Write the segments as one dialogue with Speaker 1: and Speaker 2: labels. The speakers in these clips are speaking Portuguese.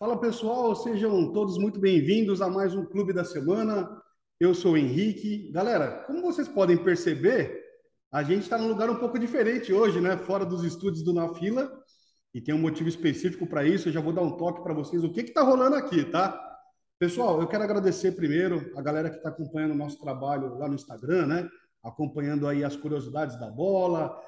Speaker 1: Fala pessoal, sejam todos muito bem-vindos a mais um Clube da Semana. Eu sou o Henrique. Galera, como vocês podem perceber, a gente está num lugar um pouco diferente hoje, né? Fora dos estúdios do Na Fila, e tem um motivo específico para isso. Eu já vou dar um toque para vocês o que está rolando aqui, tá? Pessoal, eu quero agradecer primeiro a galera que está acompanhando o nosso trabalho lá no Instagram, né? Acompanhando aí as curiosidades da bola,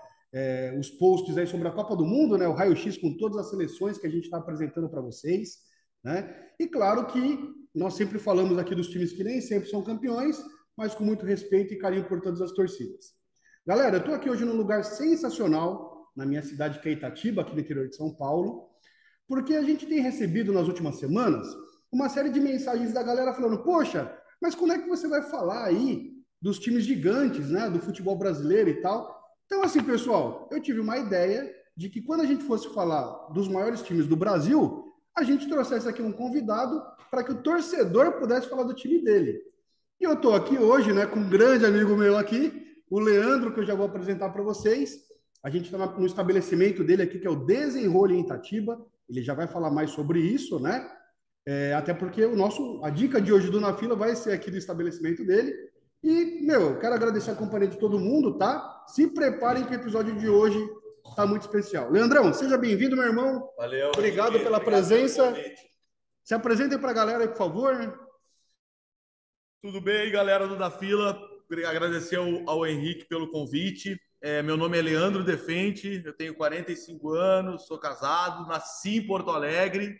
Speaker 1: os posts aí sobre a Copa do Mundo, né? O raio-x com todas as seleções que a gente está apresentando para vocês, né? E claro que nós sempre falamos aqui dos times que nem sempre são campeões, mas com muito respeito e carinho por todas as torcidas. Galera, eu estou aqui hoje num lugar sensacional, na minha cidade que é Itatiba, aqui no interior de São Paulo, porque a gente tem recebido nas últimas semanas uma série de mensagens da galera falando: poxa, mas quando é que você vai falar aí dos times gigantes, né, do futebol brasileiro e tal? Então, assim, pessoal, eu tive uma ideia de que quando a gente fosse falar dos maiores times do Brasil, a gente trouxesse aqui um convidado para que o torcedor pudesse falar do time dele. E eu estou aqui hoje, né, com um grande amigo meu aqui, o Leandro, que eu já vou apresentar para vocês. A gente está no estabelecimento dele aqui, que é o Desenrole em Itatiba. Ele já vai falar mais sobre isso, né? Até porque a dica de hoje do Na Fila vai ser aqui do estabelecimento dele. E, meu, quero agradecer a companhia de todo mundo, tá? Se preparem que o episódio de hoje tá muito especial. Leandrão, seja bem-vindo, meu irmão.
Speaker 2: Valeu,
Speaker 1: Obrigado pela presença. Se apresentem para a galera aí, por favor.
Speaker 2: Tudo bem, galera do Da Fila? Agradecer ao Henrique pelo convite. Meu nome é Leandro Defente, eu tenho 45 anos, sou casado, nasci em Porto Alegre,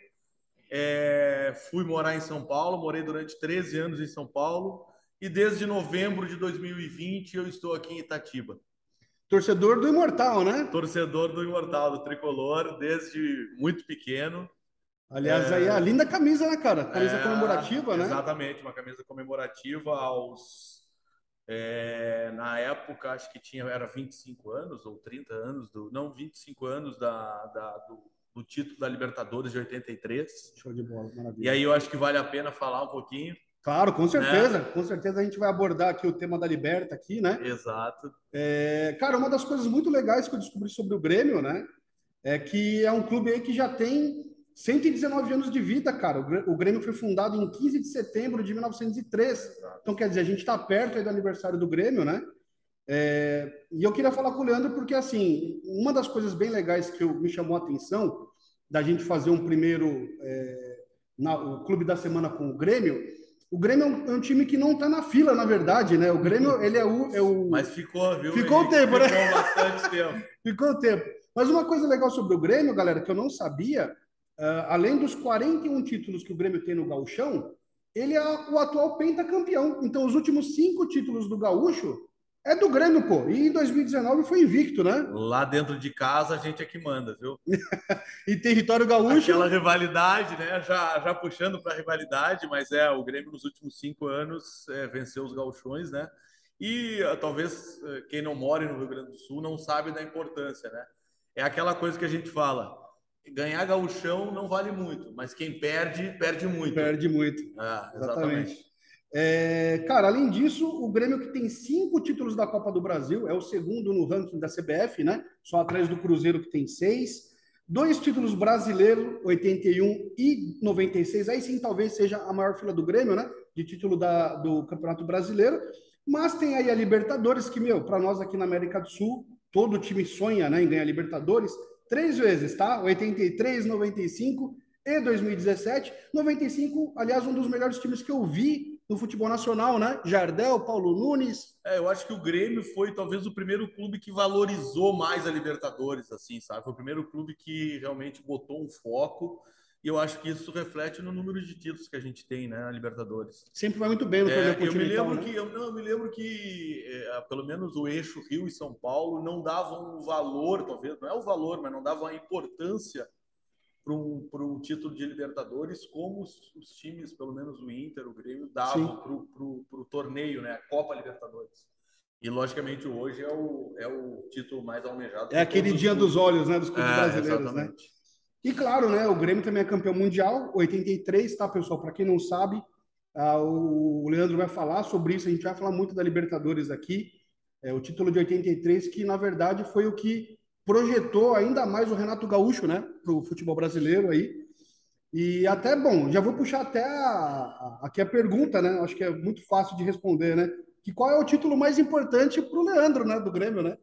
Speaker 2: fui morar em São Paulo, morei durante 13 anos em São Paulo e desde novembro de 2020 eu estou aqui em Itatiba.
Speaker 1: Torcedor do Imortal, né?
Speaker 2: Torcedor do Imortal, do Tricolor, desde muito pequeno.
Speaker 1: Aliás, aí a linda camisa, né, cara? Camisa comemorativa, né?
Speaker 2: Exatamente, uma camisa comemorativa na época, acho que era 25 anos ou 30 anos, não, 25 anos do título da Libertadores de 83.
Speaker 1: Show de bola, maravilha.
Speaker 2: E aí eu acho que vale a pena falar um pouquinho.
Speaker 1: Claro, com certeza.
Speaker 2: Né?
Speaker 1: Com certeza a gente vai abordar aqui o tema da Liberta aqui, né?
Speaker 2: Exato.
Speaker 1: Cara, uma das coisas muito legais que eu descobri sobre o Grêmio, né? É que é um clube aí que já tem 119 anos de vida, cara. O Grêmio foi fundado em 15 de setembro de 1903. Então, quer dizer, a gente está perto aí do aniversário do Grêmio, né? E eu queria falar com o Leandro porque, assim, uma das coisas bem legais que me chamou a atenção da gente fazer um primeiro o Clube da Semana com o Grêmio é um time que não está na fila, na verdade, né? O Grêmio, ele é o...
Speaker 2: Mas ficou, viu?
Speaker 1: Ficou o tempo, né?
Speaker 2: Ficou bastante tempo.
Speaker 1: Ficou o tempo. Mas uma coisa legal sobre o Grêmio, galera, que eu não sabia, além dos 41 títulos que o Grêmio tem no Gauchão, ele é o atual pentacampeão. Então, os últimos 5 títulos do Gaúcho é do Grêmio, pô. E em 2019 foi invicto, né?
Speaker 2: Lá dentro de casa a gente é que manda, viu?
Speaker 1: E território gaúcho.
Speaker 2: Aquela rivalidade, né? Já puxando para a rivalidade, mas o Grêmio nos últimos 5 anos venceu os gauchões, né? E talvez quem não mora no Rio Grande do Sul não sabe da importância, né? É aquela coisa que a gente fala: ganhar gauchão não vale muito, mas quem perde, perde muito.
Speaker 1: Perde muito.
Speaker 2: Exatamente.
Speaker 1: Cara, além disso, o Grêmio que tem 5 títulos da Copa do Brasil, é o segundo no ranking da CBF, né? Só atrás do Cruzeiro que tem 6. 2 títulos brasileiros, 81 e 96. Aí sim, talvez seja a maior fila do Grêmio, né? De título do Campeonato Brasileiro. Mas tem aí a Libertadores, que, meu, para nós aqui na América do Sul, todo time sonha, né, em ganhar Libertadores 3 vezes, tá? 83, 95 e 2017. 95, aliás, um dos melhores times que eu vi no futebol nacional, né? Jardel, Paulo Nunes.
Speaker 2: Eu acho que o Grêmio foi talvez o primeiro clube que valorizou mais a Libertadores, assim, sabe? Foi o primeiro clube que realmente botou um foco. E eu acho que isso reflete no número de títulos que a gente tem, né, na Libertadores.
Speaker 1: Sempre vai muito bem no torneio continental,
Speaker 2: eu me lembro que pelo menos o eixo Rio e São Paulo não davam o valor, talvez, não é o valor, mas não davam a importância para um título de Libertadores, como os times, pelo menos o Inter, o Grêmio, davam para o torneio, né? A Copa Libertadores. E, logicamente, hoje é o título mais almejado.
Speaker 1: É aquele dia dos olhos, né? Dos clubes brasileiros,
Speaker 2: exatamente.
Speaker 1: Né? E, claro, né? O Grêmio também é campeão mundial, 83, tá, pessoal? Para quem não sabe, o Leandro vai falar sobre isso. A gente vai falar muito da Libertadores aqui. O título de 83, que, na verdade, foi o que projetou ainda mais o Renato Gaúcho, né, para o futebol brasileiro aí. E até, bom, já vou puxar até aqui a pergunta, né? Acho que é muito fácil de responder, né? Que qual é o título mais importante para o Leandro, né? Do Grêmio, né?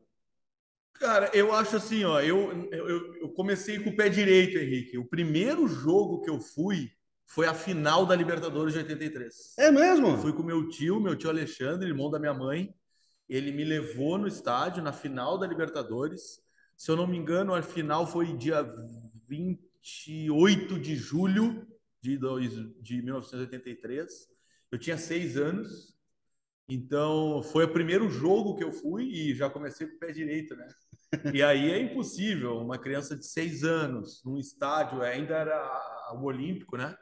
Speaker 2: Cara, eu acho assim, ó, eu comecei com o pé direito, Henrique. O primeiro jogo que eu fui foi a final da Libertadores de 83.
Speaker 1: É
Speaker 2: Eu fui
Speaker 1: mesmo?
Speaker 2: com meu tio Alexandre, irmão da minha mãe. Ele me levou no estádio na final da Libertadores. Se eu não me engano, a final foi dia 28 de julho de 1983. Eu tinha 6 anos. Então, foi o primeiro jogo que eu fui e já comecei com o pé direito, né? E aí é impossível, uma criança de 6 anos, num estádio, ainda era o Olímpico, né?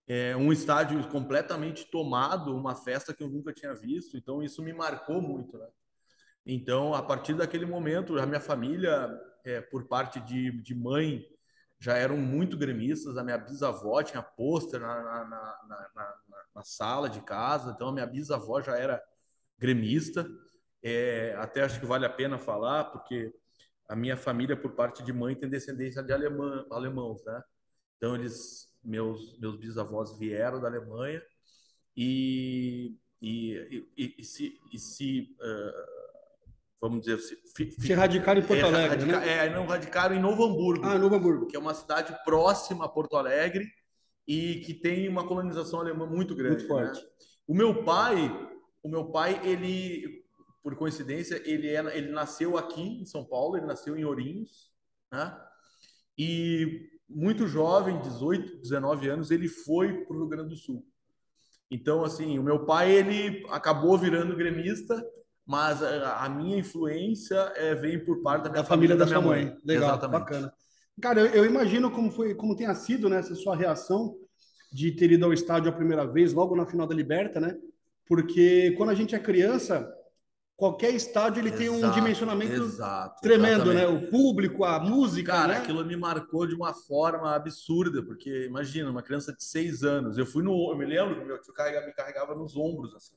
Speaker 2: É um estádio completamente tomado, uma festa que eu nunca tinha visto, então isso me marcou muito, né? Então, a partir daquele momento, a minha família, por parte de mãe, já eram muito gremistas. A minha bisavó tinha pôster na sala de casa, então a minha bisavó já era gremista. Até acho que vale a pena falar, porque a minha família, por parte de mãe, tem descendência de alemãos, né? Então, meus bisavós vieram da Alemanha vamos dizer,
Speaker 1: Se radicaram em Porto Alegre, né?
Speaker 2: não radicaram em Novo
Speaker 1: Ah,
Speaker 2: Hamburgo,
Speaker 1: Novo Hamburgo.
Speaker 2: que é uma cidade próxima a Porto Alegre e que tem uma colonização alemã muito
Speaker 1: Muito
Speaker 2: grande, né?
Speaker 1: forte.
Speaker 2: O meu pai, ele, por coincidência, ele nasceu aqui em São Paulo, ele nasceu em Ourinhos, né? E muito jovem, 18, 19 anos, ele foi para o Rio Grande do Sul. Então, assim, o meu pai, ele acabou virando gremista, mas a minha influência vem por parte da
Speaker 1: Da
Speaker 2: minha
Speaker 1: família
Speaker 2: família,
Speaker 1: da
Speaker 2: da
Speaker 1: sua
Speaker 2: minha
Speaker 1: mãe.
Speaker 2: mãe.
Speaker 1: Legal,
Speaker 2: Exatamente.
Speaker 1: bacana. Cara, eu imagino como foi, como tenha sido, né, essa sua reação de ter ido ao estádio a primeira vez, logo na final da Liberta, né? Porque quando a gente é criança, qualquer estádio ele tem um
Speaker 2: Exato,
Speaker 1: dimensionamento
Speaker 2: exato,
Speaker 1: tremendo, né?
Speaker 2: exatamente.
Speaker 1: O público, a música,
Speaker 2: Cara,
Speaker 1: né?
Speaker 2: aquilo me marcou de uma forma absurda, porque imagina, uma criança de 6 anos, eu me lembro que meu tio me carregava nos ombros, assim.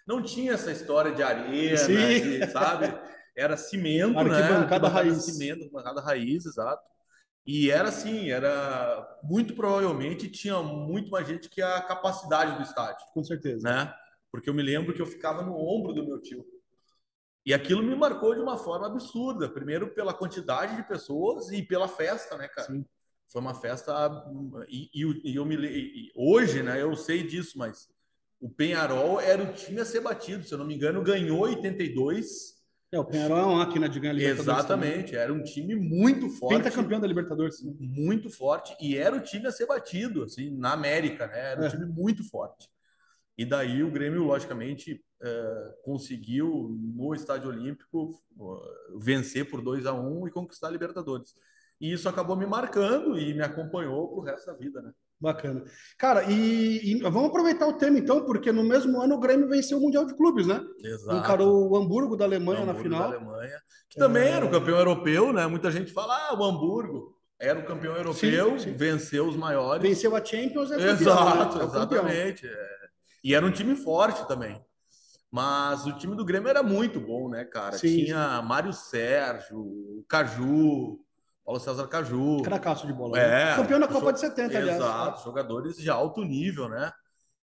Speaker 2: Não tinha essa história de arena,
Speaker 1: Sim,
Speaker 2: de, sabe? Era cimento, né?
Speaker 1: arquibancada
Speaker 2: Arquibancada
Speaker 1: raiz,
Speaker 2: cimento, arquibancada raiz, exato. E era assim, era muito provavelmente tinha muito mais gente que a capacidade do estádio,
Speaker 1: com certeza.
Speaker 2: né? Porque eu me lembro que eu ficava no ombro do meu tio. E aquilo me marcou de uma forma absurda. Primeiro pela quantidade de pessoas e pela festa, né, cara?
Speaker 1: Sim.
Speaker 2: Foi uma festa e eu hoje, né? Eu sei disso, mas o Penharol era o time a ser batido. Se eu não me engano, ganhou 82.
Speaker 1: É, o Penharol é uma máquina de ganhar Libertadores também, né?
Speaker 2: Exatamente. Era um time muito forte,
Speaker 1: Pentacampeão da Libertadores, né?
Speaker 2: muito forte e era o time a ser batido, assim, na América, né? Era um time
Speaker 1: É.
Speaker 2: muito forte. E daí o Grêmio, logicamente, conseguiu no Estádio Olímpico vencer por 2-1 e conquistar a Libertadores. E isso acabou me marcando e me acompanhou pro resto da vida, né?
Speaker 1: Bacana. Cara, e vamos aproveitar o tema então, porque no mesmo ano o Grêmio venceu o Mundial de Clubes, né?
Speaker 2: Exato.
Speaker 1: Encarou o Hamburgo da Alemanha na
Speaker 2: Hamburgo da
Speaker 1: final.
Speaker 2: Alemanha, que também era o campeão europeu, né? Muita gente fala, o Hamburgo era o campeão
Speaker 1: Sim,
Speaker 2: europeu,
Speaker 1: sim.
Speaker 2: venceu os maiores.
Speaker 1: Venceu a Champions, é campeão, né?
Speaker 2: Exato,
Speaker 1: É o campeão.
Speaker 2: exatamente. E era um time forte também. Mas o time do Grêmio era muito bom, né, cara?
Speaker 1: Sim, sim.
Speaker 2: Tinha Mário Sérgio, Caju, Paulo César Caju.
Speaker 1: Cracaço de bola, né?
Speaker 2: É,
Speaker 1: Campeão da Copa de 70, aliás. É.
Speaker 2: exato, jogadores de alto nível, né?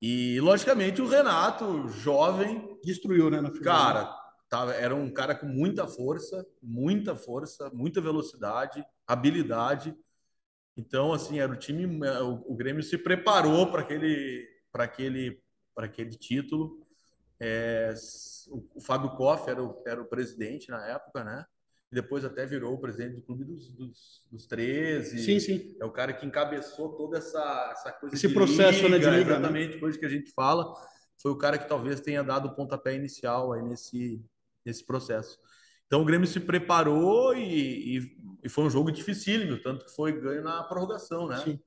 Speaker 2: E, logicamente, o Renato, jovem,
Speaker 1: Destruiu, né, na final, né?
Speaker 2: cara, era um cara com muita força, muita velocidade, habilidade. Então, assim, era o time, o Grêmio se preparou para aquele título. O Fábio Koff era o presidente na época, né? E depois até virou o presidente do clube dos
Speaker 1: Sim,
Speaker 2: 13.
Speaker 1: sim.
Speaker 2: É o cara que encabeçou toda essa coisa
Speaker 1: Esse
Speaker 2: de
Speaker 1: processo, né, de
Speaker 2: liga,
Speaker 1: liga, né?
Speaker 2: exatamente, coisa que a gente fala. Foi o cara que talvez tenha dado o pontapé inicial aí nesse processo. Então o Grêmio se preparou e foi um jogo dificílimo, tanto que foi ganho na prorrogação, né?
Speaker 1: Sim.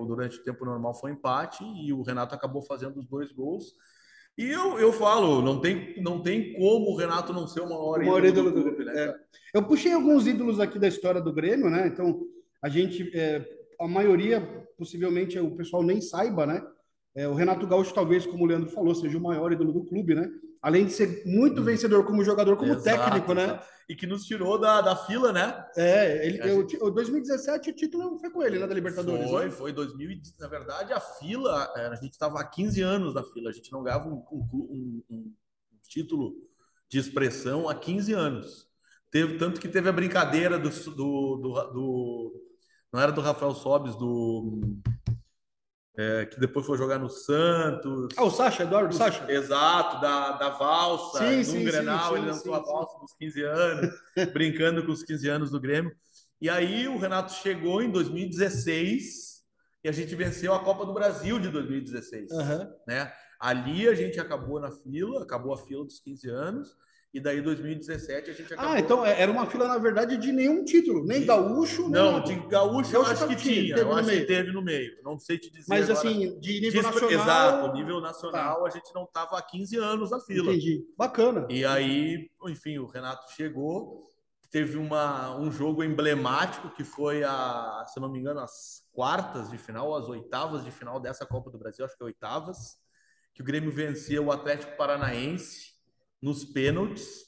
Speaker 2: Durante o tempo normal foi empate e o Renato acabou fazendo os 2 gols. E eu falo, não tem como o Renato não ser o
Speaker 1: O
Speaker 2: maior
Speaker 1: maior
Speaker 2: ídolo do
Speaker 1: ídolo
Speaker 2: clube, né,
Speaker 1: é.
Speaker 2: cara?
Speaker 1: Eu puxei alguns ídolos aqui da história do Grêmio, né? Então, a gente, a maioria, possivelmente, o pessoal nem saiba, né? O Renato Gaúcho, talvez, como o Leandro falou, seja o maior ídolo do clube, né? além de ser muito vencedor como jogador, como
Speaker 2: Exato,
Speaker 1: técnico, né?
Speaker 2: exato. E que nos tirou da fila, né?
Speaker 1: O 2017 o título foi com ele, né, da Libertadores, né?
Speaker 2: Foi 2010. Na verdade, a fila, a gente estava há 15 anos na fila, a gente não ganhava um título de expressão há 15 anos. Tanto que teve a brincadeira não era do Rafael Sobis, que depois foi jogar no Santos.
Speaker 1: O Sacha, Eduardo Sacha?
Speaker 2: Exato, da valsa,
Speaker 1: Sim,
Speaker 2: Grenal,
Speaker 1: sim,
Speaker 2: ele lançou a valsa dos 15 anos, brincando com os 15 anos do Grêmio. E aí o Renato chegou em 2016 e a gente venceu a Copa do Brasil de 2016, né? Ali a gente acabou a fila dos 15 anos, e daí 2017 a gente acabou...
Speaker 1: então era uma fila, na verdade, de nenhum título, nem gaúcho, nem
Speaker 2: não,
Speaker 1: nada.
Speaker 2: De gaúcho eu acho que tinha, eu acho que teve no meio. Não sei te dizer
Speaker 1: mas
Speaker 2: agora.
Speaker 1: Assim, de nível nacional...
Speaker 2: Exato, nível nacional, a gente não estava há 15 anos na fila.
Speaker 1: Entendi, bacana.
Speaker 2: E aí, enfim, o Renato chegou, teve um jogo emblemático que foi, se eu não me engano, as quartas de final, as oitavas de final dessa Copa do Brasil, acho que é oitavas, que o Grêmio venceu o Atlético Paranaense nos pênaltis.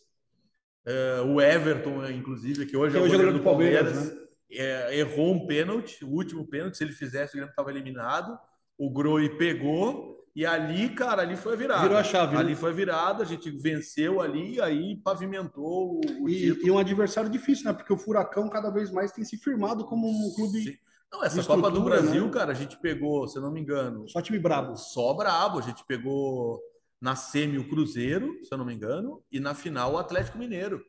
Speaker 2: O Everton, inclusive, que hoje é o goleiro do Palmeiras, né? Errou um pênalti, o último pênalti. Se ele fizesse, o Grêmio estava eliminado. O Groi pegou, e ali, cara, ali foi a virada.
Speaker 1: Virou a chave.
Speaker 2: Ali
Speaker 1: né?
Speaker 2: foi a virada, a gente venceu ali, e aí pavimentou o título.
Speaker 1: E um adversário difícil, né? Porque o Furacão cada vez mais tem se firmado como um clube...
Speaker 2: Sim. Não, essa Copa do Brasil, né? Cara, a gente pegou, se eu não me engano...
Speaker 1: Só time brabo.
Speaker 2: Só brabo. A gente pegou na semi o Cruzeiro, se eu não me engano, e na final o Atlético Mineiro.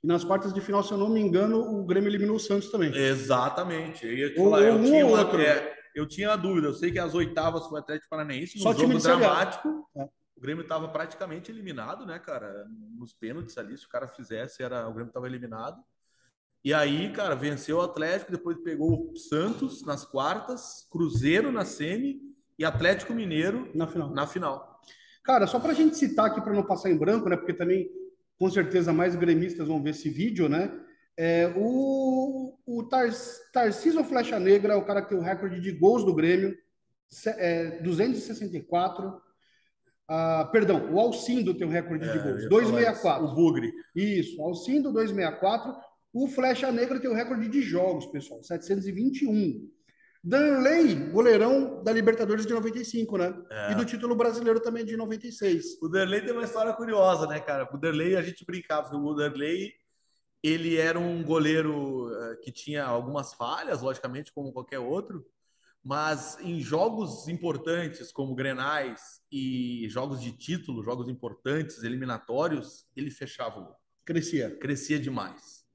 Speaker 1: E nas quartas de final, se eu não me engano, o Grêmio eliminou o Santos também.
Speaker 2: Exatamente. Eu tinha a dúvida. Eu sei que as oitavas foi o Atlético Paranaense,
Speaker 1: só
Speaker 2: jogo dramático. O Grêmio estava praticamente eliminado, né, cara? Nos pênaltis ali, se o cara fizesse, o Grêmio estava eliminado. E aí, cara, venceu o Atlético, depois pegou o Santos nas quartas, Cruzeiro na semi e Atlético Mineiro na final.
Speaker 1: Cara, só para a gente citar aqui, para não passar em branco, né? Porque também, com certeza, mais gremistas vão ver esse vídeo, né? O Tarcísio Flecha Negra, o cara que tem o recorde de gols do Grêmio, 264. Perdão, o Alcindo tem o recorde de gols, 264.
Speaker 2: O Bugre.
Speaker 1: Isso, Alcindo, 264. O Flecha Negra tem o recorde de jogos, pessoal, 721. Danley, goleirão da Libertadores de 95, né? E do título brasileiro também de 96.
Speaker 2: O Danley tem uma história curiosa, né, cara? O Danley, a gente brincava, porque o Danley, ele era um goleiro que tinha algumas falhas, logicamente, como qualquer outro, mas em jogos importantes, como Grenais e jogos de título, jogos importantes, eliminatórios, ele fechava o gol. Crescia demais.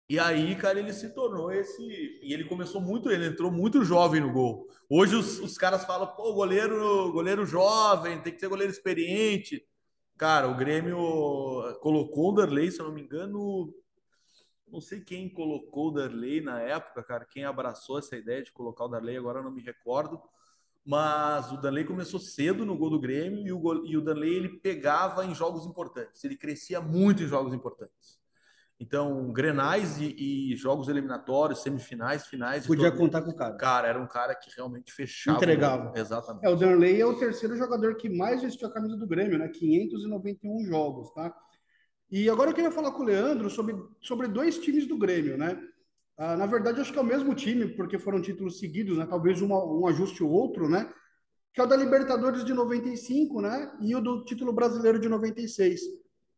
Speaker 2: E aí, cara, ele se tornou e ele começou ele entrou muito jovem no gol. Hoje os caras falam, pô, goleiro jovem, tem que ser goleiro experiente. Cara, o Grêmio colocou o Darley, se eu não me engano, não sei quem colocou o Darley na época, cara, quem abraçou essa ideia de colocar o Darley, agora eu não me recordo, mas o Darley começou cedo no gol do Grêmio e o Darley, ele pegava em jogos importantes, ele crescia muito em jogos importantes. Então, Grenais e jogos eliminatórios, semifinais, finais...
Speaker 1: Podia contar com o cara.
Speaker 2: Cara, era um cara que realmente fechava.
Speaker 1: Entregava.
Speaker 2: Exatamente.
Speaker 1: O Danley é o terceiro jogador que mais vestiu a camisa do Grêmio, né? 591 jogos, tá? E agora eu queria falar com o Leandro sobre dois times do Grêmio, né? Na verdade, eu acho que é o mesmo time, porque foram títulos seguidos, né? Talvez um ajuste o outro, né? Que é o da Libertadores de 95, né? E o do título brasileiro de 96.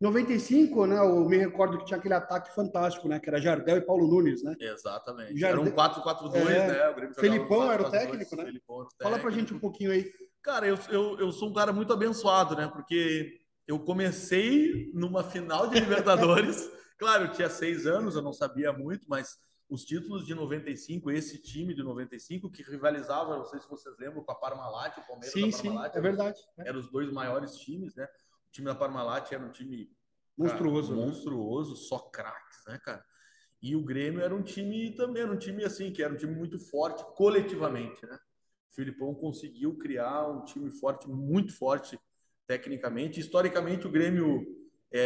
Speaker 1: 95, né? Eu me recordo que tinha aquele ataque fantástico, né? Que era Jardel e Paulo Nunes, né?
Speaker 2: Exatamente. Era um 4-4-2, né?
Speaker 1: O Grêmio Felipão era o técnico, né? Fala pra gente um pouquinho aí.
Speaker 2: Cara, eu sou um cara muito abençoado, né? Porque eu comecei numa final de Libertadores. Claro, eu tinha 6 anos, eu não sabia muito, mas os títulos de 95, esse time de 95, que rivalizava, não sei se vocês lembram, com a Parmalat, o Palmeiras da Parmalat.
Speaker 1: Sim, é verdade.
Speaker 2: Eram os dois maiores times, né? O time da Parmalat era um time
Speaker 1: monstruoso,
Speaker 2: monstruoso, só craques, né, cara? E o Grêmio era um time também, era um time assim, que era um time muito forte coletivamente, né? O Filipão conseguiu criar um time forte, muito forte tecnicamente. Historicamente, o Grêmio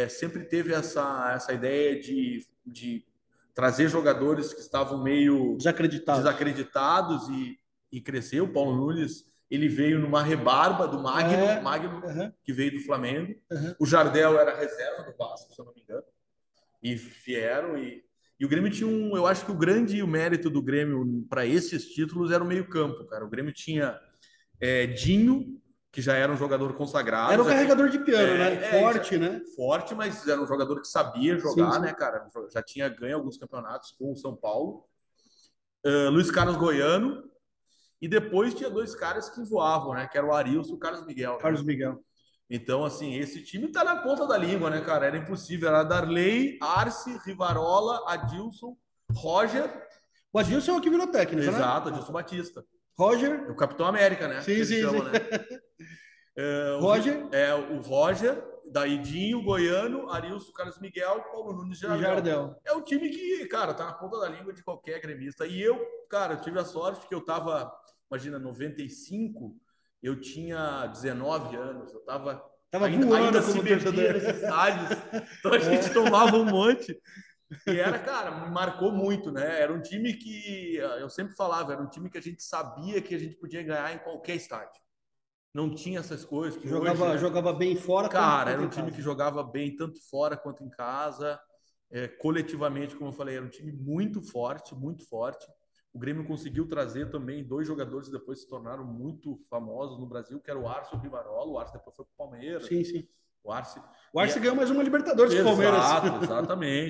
Speaker 2: sempre teve essa ideia de trazer jogadores que estavam meio desacreditados e crescer. O Paulo Nunes Ele veio numa rebarba do Magno, que veio do Flamengo. O Jardel era reserva do Vasco, se eu não me engano. E vieram e o Grêmio tinha eu acho que o mérito do Grêmio para esses títulos era o meio-campo, cara. O Grêmio tinha Dinho, que já era um jogador consagrado.
Speaker 1: Era um carregador de piano, né? Forte, né?
Speaker 2: Forte, mas era um jogador que sabia jogar, né, cara? Já tinha ganho alguns campeonatos com o São Paulo. Luiz Carlos Goiano. E depois tinha dois caras que voavam, né? Que era o Arilson e o Carlos Miguel.
Speaker 1: Carlos Miguel.
Speaker 2: Então, assim, esse time tá na ponta da língua, né, cara? Era impossível. Era Darley, Arce, Rivarola, Adilson, Roger.
Speaker 1: O Adilson é o que virou técnico, né?
Speaker 2: Exato, Adilson Batista.
Speaker 1: Roger.
Speaker 2: O Capitão América, né?
Speaker 1: Sim.
Speaker 2: Né?
Speaker 1: Roger.
Speaker 2: O Roger, daí Dinho, Goiano, Arilson, Carlos Miguel, Paulo Nunes e Jardel. É um time que, cara, tá na ponta da língua de qualquer gremista. E eu, cara, tive a sorte que eu tava, imagina, 95, eu tinha 19 anos, eu tava ainda se bebia nesses estádios, então a gente tomava um monte. E era, cara, me marcou muito, né? Era um time que, eu sempre falava, era um time que a gente sabia que a gente podia ganhar em qualquer estádio. Não tinha essas coisas. Que
Speaker 1: jogava bem fora.
Speaker 2: Cara, era um time que jogava bem tanto fora quanto em casa. Coletivamente, como eu falei, era um time muito forte, muito forte. O Grêmio conseguiu trazer também dois jogadores que depois se tornaram muito famosos no Brasil, que era o Arce e o Rivarola. O Arce depois foi para o Palmeiras.
Speaker 1: Sim.
Speaker 2: O Arce
Speaker 1: ganhou mais uma Libertadores com o Palmeiras.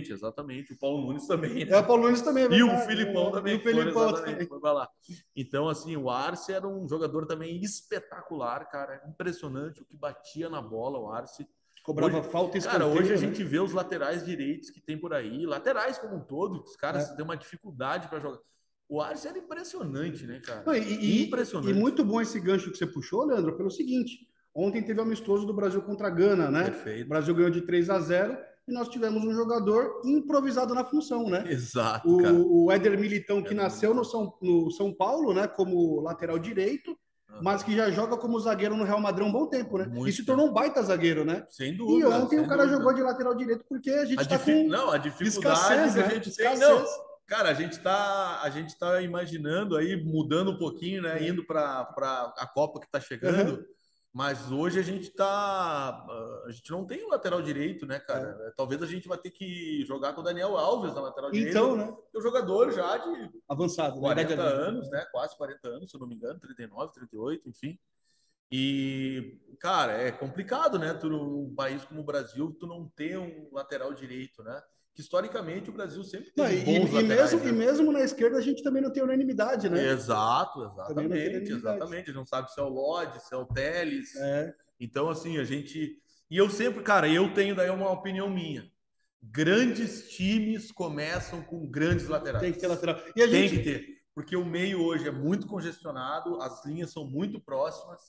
Speaker 2: Exatamente. O Paulo Nunes também.
Speaker 1: Né? O Paulo Nunes também.
Speaker 2: E o Filipão também.
Speaker 1: E o Filipão também.
Speaker 2: Foi lá. Então, assim, o Arce era um jogador também espetacular, cara. Impressionante o que batia na bola, o Arce.
Speaker 1: Cobrava falta e escanteio.
Speaker 2: Cara, hoje a gente vê os laterais direitos que tem por aí, laterais como um todo, os caras têm uma dificuldade para jogar. O Arce era impressionante, né, cara?
Speaker 1: Impressionante. E muito bom esse gancho que você puxou, Leandro, pelo seguinte: ontem teve o amistoso do Brasil contra a Gana, né?
Speaker 2: Perfeito.
Speaker 1: O Brasil ganhou de 3-0 e nós tivemos um jogador improvisado na função, né?
Speaker 2: Exato,
Speaker 1: o Éder Militão, que nasceu no São Paulo, né? Como lateral direito, mas que já joga como zagueiro no Real Madrid há um bom tempo, né? E se tornou um baita zagueiro, né?
Speaker 2: Sem dúvida.
Speaker 1: E ontem o cara jogou de lateral direito porque a gente tá com
Speaker 2: a dificuldade
Speaker 1: escassez,
Speaker 2: que a
Speaker 1: né?
Speaker 2: gente tem. Não, cara, a gente tá imaginando aí, mudando um pouquinho, né? Indo para a Copa que tá chegando. Mas hoje a gente não tem o lateral direito, né, cara? Talvez a gente vai ter que jogar com o Daniel Alves na lateral direita.
Speaker 1: Então, né?
Speaker 2: O jogador já de
Speaker 1: avançado,
Speaker 2: 40 anos, né? Quase 40 anos, se eu não me engano, 39, 38, enfim. E, cara, é complicado, né? Um país como o Brasil, tu não ter um lateral direito, né? Que historicamente o Brasil sempre teve bons laterais,
Speaker 1: e mesmo na esquerda a gente também não tem unanimidade, né?
Speaker 2: Exatamente. A gente não sabe se é o Lodge, se é o Telles. Então, assim, a gente... E eu sempre, cara, eu tenho daí uma opinião minha. Grandes times começam com grandes laterais.
Speaker 1: Tem que ter lateral.
Speaker 2: Tem que ter. Porque o meio hoje é muito congestionado, as linhas são muito próximas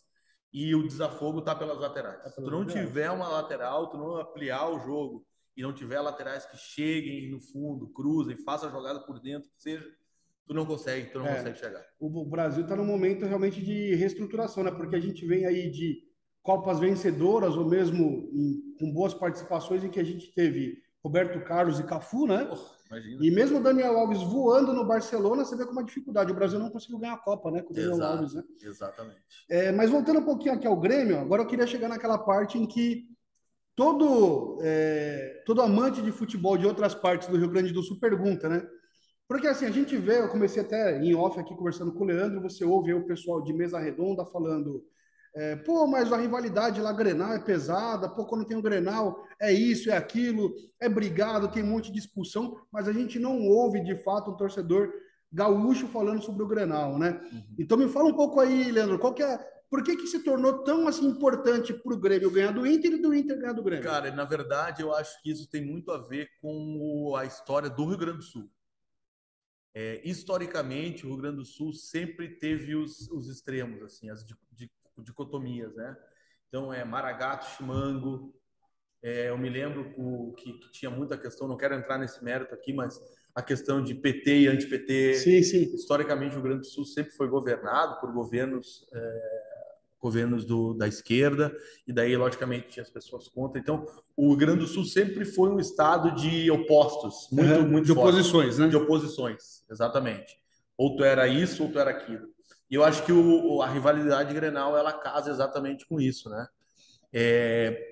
Speaker 2: e o desafogo tá pelas laterais. Se tu não tiver uma lateral, tu não ampliar o jogo e não tiver laterais que cheguem no fundo, cruzem, façam a jogada por dentro, que seja, tu não consegue chegar.
Speaker 1: O Brasil está num momento realmente de reestruturação, né? Porque a gente vem aí de Copas vencedoras, ou mesmo com boas participações, em que a gente teve Roberto Carlos e Cafu, né?
Speaker 2: Imagina.
Speaker 1: E mesmo o Daniel Alves voando no Barcelona, você vê com uma dificuldade. O Brasil não conseguiu ganhar a Copa, né? Com o Daniel Alves, né?
Speaker 2: Exatamente.
Speaker 1: Mas voltando um pouquinho aqui ao Grêmio, agora eu queria chegar naquela parte em que todo amante de futebol de outras partes do Rio Grande do Sul pergunta, né? Porque assim, a gente vê, eu comecei até em off aqui conversando com o Leandro, você ouve aí o pessoal de mesa redonda falando, mas a rivalidade lá, Grenal, é pesada, quando tem o Grenal, é isso, é aquilo, é brigado, tem um monte de discussão, mas a gente não ouve, de fato, um torcedor gaúcho falando sobre o Grenal, né? Então me fala um pouco aí, Leandro, por que se tornou tão assim importante para o Grêmio ganhar do Inter e do Inter ganhar do Grêmio?
Speaker 2: Cara, na verdade, eu acho que isso tem muito a ver com a história do Rio Grande do Sul. Historicamente, o Rio Grande do Sul sempre teve os extremos, assim, as dicotomias, né? Então, Maragato, Chimango. Eu me lembro que tinha muita questão, não quero entrar nesse mérito aqui, mas a questão de PT e anti-PT.
Speaker 1: Sim.
Speaker 2: Historicamente, o Rio Grande do Sul sempre foi governado por governos da esquerda, e daí, logicamente, tinha as pessoas contra. Então, o Rio Grande do Sul sempre foi um estado de opostos, muito
Speaker 1: de
Speaker 2: forte.
Speaker 1: Oposições, né?
Speaker 2: De oposições, exatamente. Ou tu era isso, ou tu era aquilo. E eu acho que a rivalidade Grenal, ela casa exatamente com isso, né?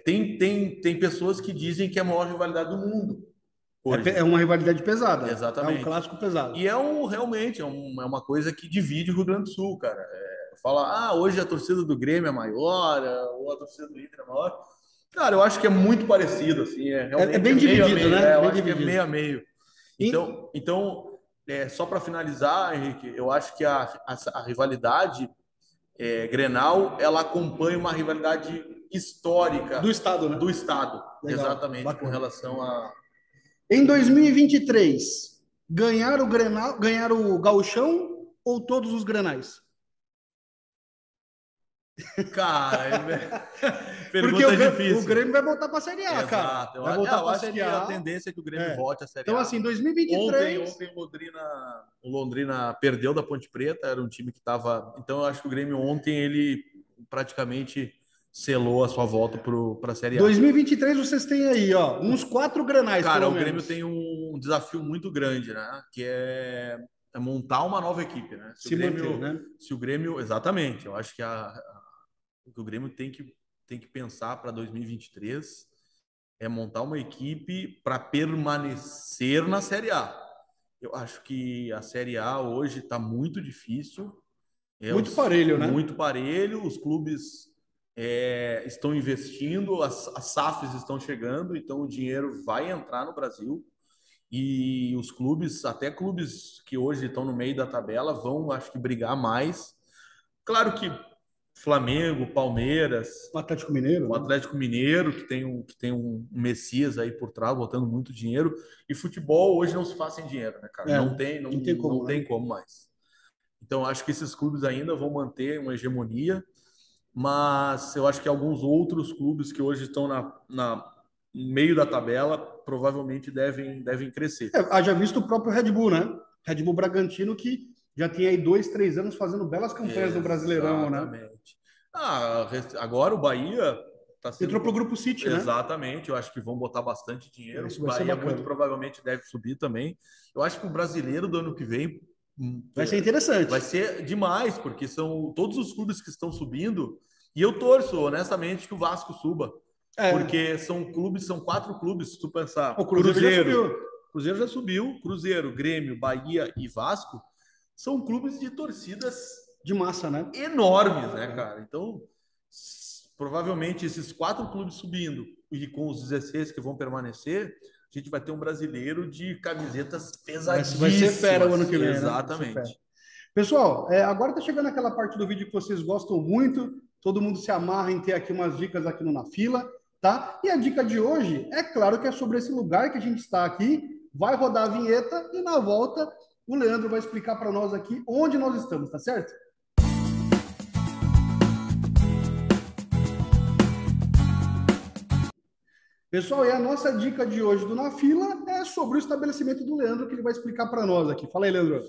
Speaker 2: Tem pessoas que dizem que é a maior rivalidade do mundo hoje.
Speaker 1: É uma rivalidade pesada. É um
Speaker 2: Exatamente.
Speaker 1: clássico pesado.
Speaker 2: E realmente é uma coisa que divide o Rio Grande do Sul, cara. Fala, hoje a torcida do Grêmio é maior, ou a torcida do Inter é maior. Cara, eu acho que é muito parecido, assim,
Speaker 1: É
Speaker 2: realmente
Speaker 1: bem
Speaker 2: meio a
Speaker 1: dividido,
Speaker 2: meio.
Speaker 1: né?
Speaker 2: Eu
Speaker 1: Bem
Speaker 2: acho que é
Speaker 1: dividido.
Speaker 2: meio a meio. Então, só para finalizar, Henrique, eu acho que a rivalidade Grenal, ela acompanha uma rivalidade
Speaker 1: Do
Speaker 2: histórica
Speaker 1: estado, né?
Speaker 2: do Estado,
Speaker 1: Legal,
Speaker 2: exatamente, com
Speaker 1: bacana.
Speaker 2: relação a...
Speaker 1: Em 2023, ganhar o Grenal, ganhar o Gauchão ou todos os Grenais?
Speaker 2: Cara,
Speaker 1: Porque
Speaker 2: pergunta
Speaker 1: o
Speaker 2: difícil.
Speaker 1: Grêmio vai voltar para a Série A, cara.
Speaker 2: Exato.
Speaker 1: Vai voltar
Speaker 2: Eu
Speaker 1: para a
Speaker 2: acho
Speaker 1: Série
Speaker 2: que a
Speaker 1: A.
Speaker 2: tendência é que o Grêmio
Speaker 1: É.
Speaker 2: volte à Série
Speaker 1: Então,
Speaker 2: A.
Speaker 1: assim,
Speaker 2: Ontem,
Speaker 1: 2023.
Speaker 2: ontem o Londrina perdeu da Ponte Preta, era um time que estava. Então, eu acho que o Grêmio ontem ele praticamente selou a sua volta para a Série A.
Speaker 1: 2023 vocês têm aí, ó, uns 4 Grenais,
Speaker 2: Cara,
Speaker 1: pelo
Speaker 2: o Grêmio
Speaker 1: menos.
Speaker 2: tem um desafio muito grande, né? Que é montar uma nova equipe, né?
Speaker 1: Se manter, né?
Speaker 2: Se o Grêmio, exatamente, eu acho que o que o Grêmio tem que pensar para 2023 é montar uma equipe para permanecer na Série A. Eu acho que a Série A hoje está muito difícil,
Speaker 1: Muito parelho, né?
Speaker 2: muito parelho, os clubes estão investindo, as SAFs estão chegando, então o dinheiro vai entrar no Brasil e os clubes, até clubes que hoje estão no meio da tabela, vão, acho que, brigar mais. Claro que Flamengo, Palmeiras,
Speaker 1: O Atlético Mineiro,
Speaker 2: o
Speaker 1: né?
Speaker 2: Atlético Mineiro, que tem um Messias aí por trás, botando muito dinheiro. E futebol hoje não se faz sem dinheiro, né, cara?
Speaker 1: É, não tem
Speaker 2: Não
Speaker 1: como,
Speaker 2: tem
Speaker 1: né?
Speaker 2: como mais. Então, acho que esses clubes ainda vão manter uma hegemonia, mas eu acho que alguns outros clubes que hoje estão no meio da tabela provavelmente devem crescer.
Speaker 1: Haja visto o próprio Red Bull, né? Red Bull Bragantino, que já tem aí 2, 3 anos fazendo belas campanhas no Brasileirão, né?
Speaker 2: Exatamente. Agora o Bahia está
Speaker 1: Entrou pro
Speaker 2: sendo.
Speaker 1: Grupo City, né?
Speaker 2: Exatamente, eu acho que vão botar bastante dinheiro.
Speaker 1: Isso
Speaker 2: O
Speaker 1: vai ser
Speaker 2: Bahia muito
Speaker 1: bacana.
Speaker 2: provavelmente deve subir também. Eu acho que o brasileiro do ano que vem
Speaker 1: Vai ser
Speaker 2: vai
Speaker 1: interessante.
Speaker 2: ser demais, porque são todos os clubes que estão subindo. E eu torço, honestamente, que o Vasco suba.
Speaker 1: É,
Speaker 2: Porque são 4 clubes, se tu pensar.
Speaker 1: o Cruzeiro já subiu.
Speaker 2: Cruzeiro já subiu. Cruzeiro, Grêmio, Bahia e Vasco são clubes de torcidas
Speaker 1: De massa, né?
Speaker 2: enormes, né, cara? Então, provavelmente esses 4 clubes subindo e com os 16 que vão permanecer, a gente vai ter um brasileiro de camisetas
Speaker 1: Vai ser fera o ano
Speaker 2: pesadíssimas.
Speaker 1: que vem, né? Vai ser fera.
Speaker 2: Exatamente.
Speaker 1: Pessoal, agora está chegando aquela parte do vídeo que vocês gostam muito. Todo mundo se amarra em ter aqui umas dicas aqui no Na Fila, tá? E a dica de hoje, é claro que é sobre esse lugar que a gente está aqui. Vai rodar a vinheta e na volta o Leandro vai explicar para nós aqui onde nós estamos, tá certo? Pessoal, e a nossa dica de hoje do Na Fila é sobre o estabelecimento do Leandro, que ele vai explicar para nós aqui. Fala aí, Leandro.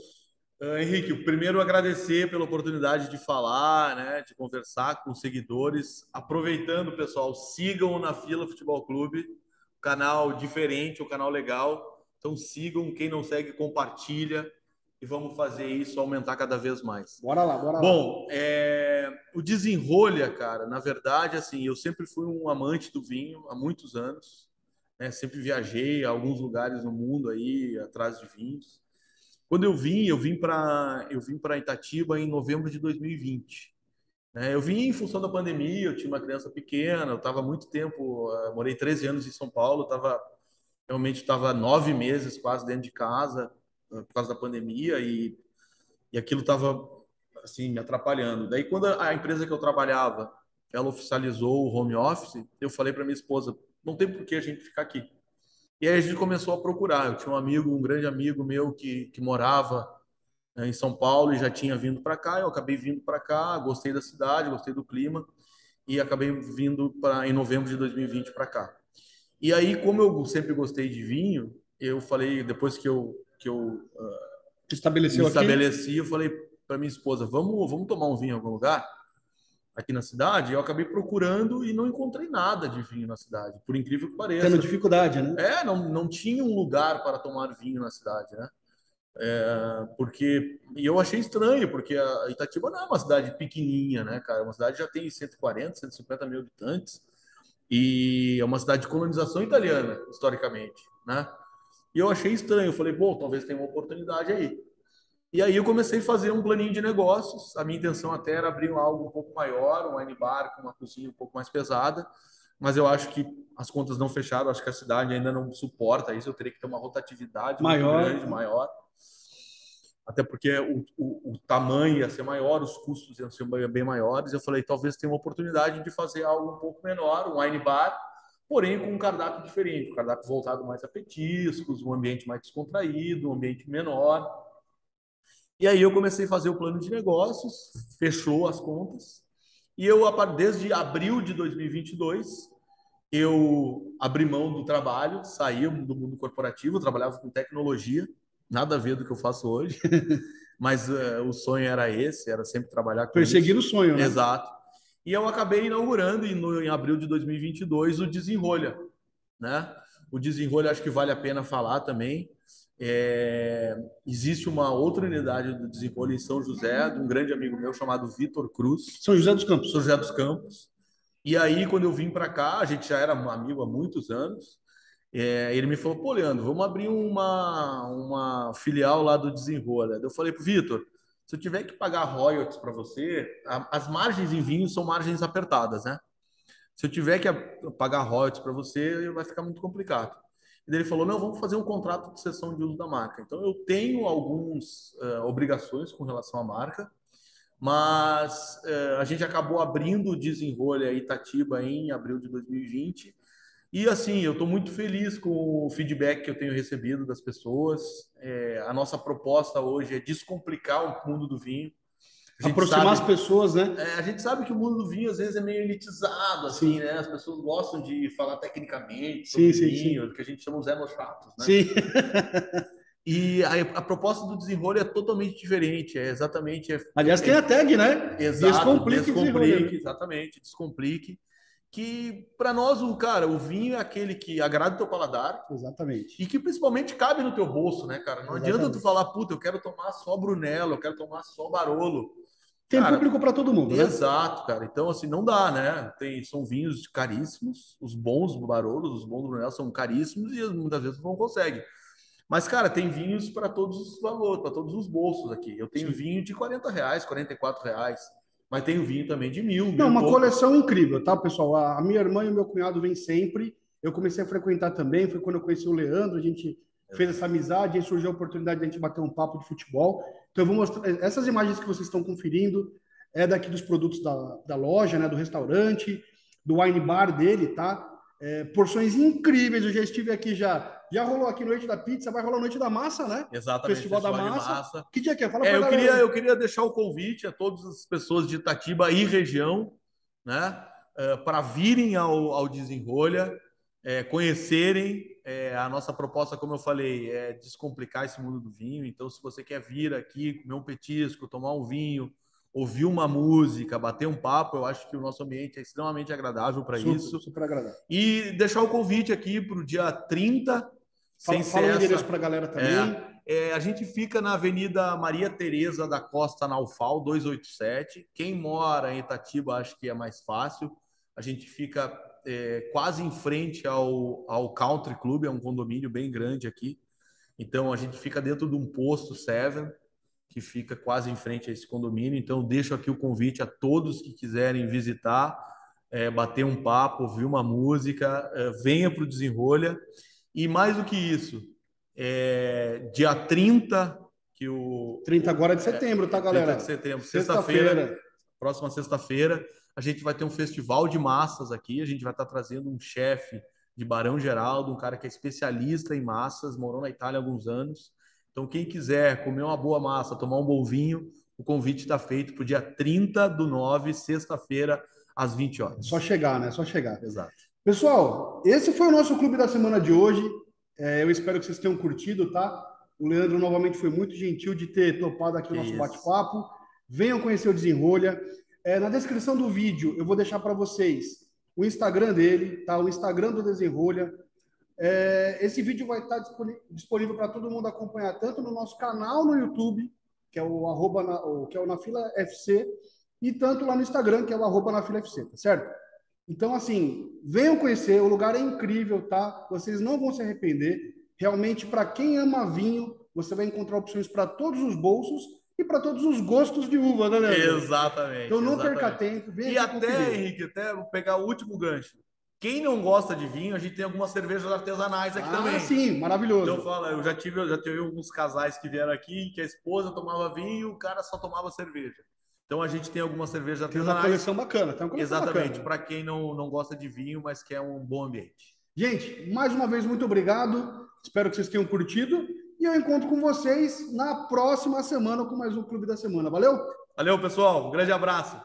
Speaker 2: Henrique, primeiro agradecer pela oportunidade de falar, né, de conversar com os seguidores. Aproveitando, pessoal, sigam o Na Fila Futebol Clube, canal diferente, um canal legal. Então sigam, quem não segue, compartilha e vamos fazer isso aumentar cada vez mais.
Speaker 1: Bora lá, bora lá.
Speaker 2: Bom, o Desenrolha, cara, na verdade, assim, eu sempre fui um amante do vinho há muitos anos, né? Sempre viajei a alguns lugares no mundo aí atrás de vinhos. Quando eu vim para Itatiba em novembro de 2020. Né? Eu vim em função da pandemia, eu tinha uma criança pequena, eu estava muito tempo, morei 13 anos em São Paulo, realmente estava 9 meses quase dentro de casa por causa da pandemia e aquilo estava assim me atrapalhando. Daí quando a empresa que eu trabalhava, ela oficializou o home office, eu falei para minha esposa, não tem por que a gente ficar aqui. E aí a gente começou a procurar. Eu tinha um grande amigo meu que morava em São Paulo e já tinha vindo para cá. Eu acabei vindo para cá, gostei da cidade, gostei do clima e acabei vindo em novembro de 2020 para cá. E aí, como eu sempre gostei de vinho, eu falei, depois que eu me
Speaker 1: Estabeleceu aqui?
Speaker 2: estabeleci, eu falei para minha esposa, vamos tomar um vinho em algum lugar aqui na cidade? Eu acabei procurando e não encontrei nada de vinho na cidade, por incrível que
Speaker 1: Tendo
Speaker 2: pareça.
Speaker 1: dificuldade, né?
Speaker 2: Não tinha um lugar para tomar vinho na cidade, né? E eu achei estranho, porque a Itatiba não é uma cidade pequenininha, né, cara? É uma cidade que já tem 140, 150 mil habitantes e é uma cidade de colonização italiana, historicamente, né? E eu achei estranho. Eu falei, bom, talvez tenha uma oportunidade aí. E aí eu comecei a fazer um planinho de negócios. A minha intenção até era abrir algo um pouco maior, um wine bar com uma cozinha um pouco mais pesada, mas eu acho que as contas não fecharam, acho que a cidade ainda não suporta isso, eu teria que ter uma rotatividade muito
Speaker 1: Maior,
Speaker 2: grande, maior, até porque o tamanho ia ser maior, os custos iam ser bem maiores. Eu falei, talvez tenha uma oportunidade de fazer algo um pouco menor, um wine bar, porém com um cardápio diferente, um cardápio voltado mais a petiscos, um ambiente mais descontraído, um ambiente menor. E aí eu comecei a fazer o plano de negócios, fechou as contas, e eu, desde abril de 2022, eu abri mão do trabalho, saí do mundo corporativo, eu trabalhava com tecnologia, nada a ver do que eu faço hoje, mas o sonho era esse, era sempre trabalhar com
Speaker 1: perseguir
Speaker 2: isso.
Speaker 1: o sonho, né?
Speaker 2: Exato. E eu acabei inaugurando em abril de 2022 o Desenrolha, né? O Desenrolha acho que vale a pena falar também. Existe uma outra unidade do Desenrolha em São José, de um grande amigo meu chamado Vitor Cruz.
Speaker 1: São José dos Campos.
Speaker 2: São José dos Campos. E aí, quando eu vim para cá, a gente já era um amigo há muitos anos. Ele me falou, pô, Leandro, vamos abrir uma filial lá do Desenrola. Eu falei pro Vitor, se eu tiver que pagar royalties para você, as margens em vinho são margens apertadas, né? Se eu tiver que pagar royalties para você, vai ficar muito complicado. E daí ele falou, não, vamos fazer um contrato de cessão de uso da marca. Então, eu tenho algumas obrigações com relação à marca, mas a gente acabou abrindo o Desenrolha Itatiba em abril de 2020. E assim, eu estou muito feliz com o feedback que eu tenho recebido das pessoas. A nossa proposta hoje é descomplicar o mundo do vinho.
Speaker 1: Aproximar as pessoas, né?
Speaker 2: A gente sabe que o mundo do vinho às vezes é meio elitizado, assim, né? As pessoas gostam de falar tecnicamente sobre vinho, que a gente chama os enochatos, né?
Speaker 1: Sim.
Speaker 2: E a proposta do Desenrolho é totalmente diferente, é exatamente...
Speaker 1: Aliás, tem a tag, né?
Speaker 2: Exato, descomplique, exatamente, descomplique. Que para nós, o vinho é aquele que agrada o teu paladar.
Speaker 1: Exatamente.
Speaker 2: E que principalmente cabe no teu bolso, né, cara? Não adianta tu falar, puta, eu quero tomar só Brunello, eu quero tomar só Barolo.
Speaker 1: Tem público para todo mundo, né?
Speaker 2: Exato, cara. Então, assim, não dá, né? São vinhos caríssimos, os bons Barolos, os bons Brunello são caríssimos e muitas vezes não consegue. Mas, cara, tem vinhos para todos os valores, para todos os bolsos aqui. Eu tenho vinho de R$ 40, R$ 44, mas tenho vinho também de 1.000.
Speaker 1: Não, uma coleção incrível, tá, pessoal? A minha irmã e o meu cunhado vêm sempre. Eu comecei a frequentar também, foi quando eu conheci o Leandro, a gente fez essa amizade, aí surgiu a oportunidade de a gente bater um papo de futebol. Então eu vou mostrar, essas imagens que vocês estão conferindo é daqui dos produtos da loja, né, do restaurante, do wine bar dele, tá? Porções incríveis, eu já estive aqui já rolou aqui Noite da Pizza, vai rolar Noite da Massa, né?
Speaker 2: Exatamente.
Speaker 1: Festival da Massa. Que dia que é? Fala
Speaker 2: pra galera. Eu queria deixar o convite a todas as pessoas de Itatiba e região, né, para virem ao Desenrolha, conhecerem a nossa proposta, como eu falei, é descomplicar esse mundo do vinho. Então, se você quer vir aqui, comer um petisco, tomar um vinho, ouvir uma música, bater um papo, eu acho que o nosso ambiente é extremamente agradável para isso.
Speaker 1: Super agradável.
Speaker 2: E deixar o convite aqui para o dia 30.
Speaker 1: Fala o endereço para a galera também.
Speaker 2: A gente fica na Avenida Maria Tereza da Costa Naufal, 287. Quem mora em Itatiba, acho que é mais fácil. A gente fica quase em frente ao Country Club, é um condomínio bem grande aqui. Então, a gente fica dentro de um posto Seven, que fica quase em frente a esse condomínio. Então, deixo aqui o convite a todos que quiserem visitar, bater um papo, ouvir uma música, venha para o Desenrolha. E mais do que isso, dia 30,
Speaker 1: 30 agora de setembro, tá, galera?
Speaker 2: 30 de setembro, sexta-feira, próxima sexta-feira, a gente vai ter um festival de massas aqui, a gente vai estar trazendo um chefe de Barão Geraldo, um cara que é especialista em massas, morou na Itália há alguns anos. Então, quem quiser comer uma boa massa, tomar um bom vinho, o convite está feito para o dia 30/9, sexta-feira, às 20 horas.
Speaker 1: Só chegar, né? Só chegar.
Speaker 2: Exato.
Speaker 1: Pessoal, esse foi o nosso clube da semana de hoje. Eu espero que vocês tenham curtido, tá? O Leandro novamente foi muito gentil de ter topado aqui o nosso bate-papo. Venham conhecer o Desenrolha. Na descrição do vídeo eu vou deixar para vocês o Instagram dele, tá? O Instagram do Desenrolha, Esse vídeo vai estar disponível para todo mundo acompanhar, tanto no nosso canal no YouTube, que é o arroba que é o Na Fila FC, e tanto lá no Instagram, que é o arroba Na Fila FC, tá certo? Então, assim, venham conhecer, o lugar é incrível, tá? Vocês não vão se arrepender. Realmente, para quem ama vinho, você vai encontrar opções para todos os bolsos e para todos os gostos de uva, né, Leandro? Então,
Speaker 2: Exatamente,
Speaker 1: não perca
Speaker 2: exatamente.
Speaker 1: tempo, venha
Speaker 2: E
Speaker 1: aqui
Speaker 2: até,
Speaker 1: conferir.
Speaker 2: Henrique, até vou pegar o último gancho. Quem não gosta de vinho, a gente tem algumas cervejas artesanais aqui
Speaker 1: Ah,
Speaker 2: também.
Speaker 1: sim,
Speaker 2: Então,
Speaker 1: maravilhoso.
Speaker 2: fala, eu já tive alguns casais que vieram aqui que a esposa tomava vinho e o cara só tomava cerveja. Então, a gente tem algumas cervejas
Speaker 1: Tem uma
Speaker 2: artesanais,
Speaker 1: coleção bacana, tem uma coleção
Speaker 2: exatamente,
Speaker 1: bacana.
Speaker 2: para quem não gosta de vinho, mas quer um bom ambiente.
Speaker 1: Gente, mais uma vez, muito obrigado. Espero que vocês tenham curtido. E eu encontro com vocês na próxima semana com mais um Clube da Semana. Valeu?
Speaker 2: Valeu, pessoal. Um grande abraço.